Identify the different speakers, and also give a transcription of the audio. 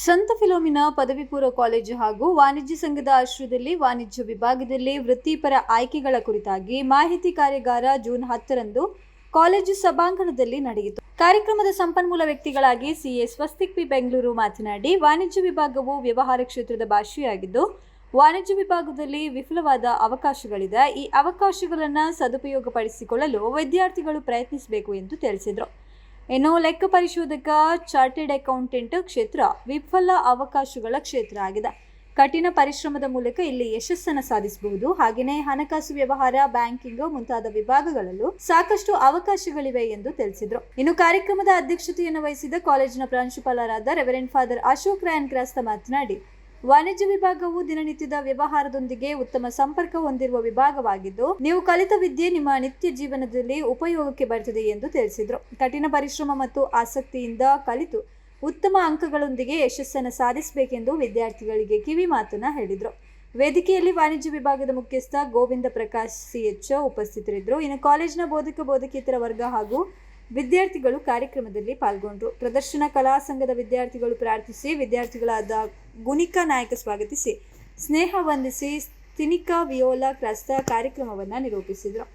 Speaker 1: ಸಂತ ಫಿಲೋಮಿನಾ ಪದವಿ ಪೂರ್ವ ಕಾಲೇಜು ಹಾಗೂ ವಾಣಿಜ್ಯ ಸಂಘದ ಆಶ್ರಯದಲ್ಲಿ ವಾಣಿಜ್ಯ ವಿಭಾಗದಲ್ಲಿ ವೃತ್ತಿಪರ ಆಯ್ಕೆಗಳ ಕುರಿತಾಗಿ ಮಾಹಿತಿ ಕಾರ್ಯಾಗಾರ ಜೂನ್ 10ರಂದು ಕಾಲೇಜು ಸಭಾಂಗಣದಲ್ಲಿ ನಡೆಯಿತು. ಕಾರ್ಯಕ್ರಮದ ಸಂಪನ್ಮೂಲ ವ್ಯಕ್ತಿಗಳಾಗಿ ಸಿಎ ಸ್ವಸ್ತಿಕ್ ಪಿ ಬೆಂಗಳೂರು ಮಾತನಾಡಿ, ವಾಣಿಜ್ಯ ವಿಭಾಗವು ವ್ಯವಹಾರ ಕ್ಷೇತ್ರದ ಭಾಷೆಯಾಗಿದ್ದು ವಾಣಿಜ್ಯ ವಿಭಾಗದಲ್ಲಿ ವಿಫುಲವಾದ ಅವಕಾಶಗಳಿದೆ. ಈ ಅವಕಾಶಗಳನ್ನು ಸದುಪಯೋಗಪಡಿಸಿಕೊಳ್ಳಲು ವಿದ್ಯಾರ್ಥಿಗಳು ಪ್ರಯತ್ನಿಸಬೇಕು ಎಂದು ತಿಳಿಸಿದರು. ಇನ್ನು ಲೆಕ್ಕ ಪರಿಶೋಧಕ, ಚಾರ್ಟೆಡ್ ಅಕೌಂಟೆಂಟ್ ಕ್ಷೇತ್ರ ವಿಫಲ ಅವಕಾಶಗಳ ಕ್ಷೇತ್ರ ಆಗಿದೆ. ಕಠಿಣ ಪರಿಶ್ರಮದ ಮೂಲಕ ಇಲ್ಲಿ ಯಶಸ್ಸನ್ನು ಸಾಧಿಸಬಹುದು. ಹಾಗೆಯೇ ಹಣಕಾಸು ವ್ಯವಹಾರ, ಬ್ಯಾಂಕಿಂಗ್ ಮುಂತಾದ ವಿಭಾಗಗಳಲ್ಲೂ ಸಾಕಷ್ಟು ಅವಕಾಶಗಳಿವೆ ಎಂದು ತಿಳಿಸಿದರು. ಇನ್ನು ಕಾರ್ಯಕ್ರಮದ ಅಧ್ಯಕ್ಷತೆಯನ್ನು ವಹಿಸಿದ ಕಾಲೇಜಿನ ಪ್ರಾಂಶುಪಾಲರಾದ ರೆವರೆಂಡ್ ಫಾದರ್ ಅಶೋಕ್ ರಾಯನ್ ಕ್ರಾಸ್ತ ಮಾತನಾಡಿ, ವಾಣಿಜ್ಯ ವಿಭಾಗವು ದಿನನಿತ್ಯದ ವ್ಯವಹಾರದೊಂದಿಗೆ ಉತ್ತಮ ಸಂಪರ್ಕ ಹೊಂದಿರುವ ವಿಭಾಗವಾಗಿದ್ದು, ನೀವು ಕಲಿತ ವಿದ್ಯೆ ನಿಮ್ಮ ನಿತ್ಯ ಜೀವನದಲ್ಲಿ ಉಪಯೋಗಕ್ಕೆ ಬರುತ್ತದೆ ಎಂದು ತಿಳಿಸಿದರು. ಕಠಿಣ ಪರಿಶ್ರಮ ಮತ್ತು ಆಸಕ್ತಿಯಿಂದ ಕಲಿತು ಉತ್ತಮ ಅಂಕಗಳೊಂದಿಗೆ ಯಶಸ್ಸನ್ನು ಸಾಧಿಸಬೇಕೆಂದು ವಿದ್ಯಾರ್ಥಿಗಳಿಗೆ ಕಿವಿ ಮಾತನ್ನ ಹೇಳಿದರು. ವೇದಿಕೆಯಲ್ಲಿ ವಾಣಿಜ್ಯ ವಿಭಾಗದ ಮುಖ್ಯಸ್ಥ ಗೋವಿಂದ ಪ್ರಕಾಶ್ ಸಿಎಚ್ ಉಪಸ್ಥಿತರಿದ್ದರು. ಇನ್ನು ಕಾಲೇಜಿನ ಬೋಧಕೇತರ ವರ್ಗ ಹಾಗೂ ವಿದ್ಯಾರ್ಥಿಗಳು ಕಾರ್ಯಕ್ರಮದಲ್ಲಿ ಪಾಲ್ಗೊಂಡರು. ಪ್ರದರ್ಶನ ಕಲಾ ಸಂಘದ ವಿದ್ಯಾರ್ಥಿಗಳು ಪ್ರಾರ್ಥಿಸಿ, ವಿದ್ಯಾರ್ಥಿಗಳಾದ ಗುಣಿಕಾ ನಾಯಕ ಸ್ವಾಗತಿಸಿ, ಸ್ನೇಹ ವಂದಿಸಿ, ತಿನಿಕಾ ವಿಯೋಲಾ ಕ್ರಾಸ್ತ ಕಾರ್ಯಕ್ರಮವನ್ನು ನಿರೂಪಿಸಿದರು.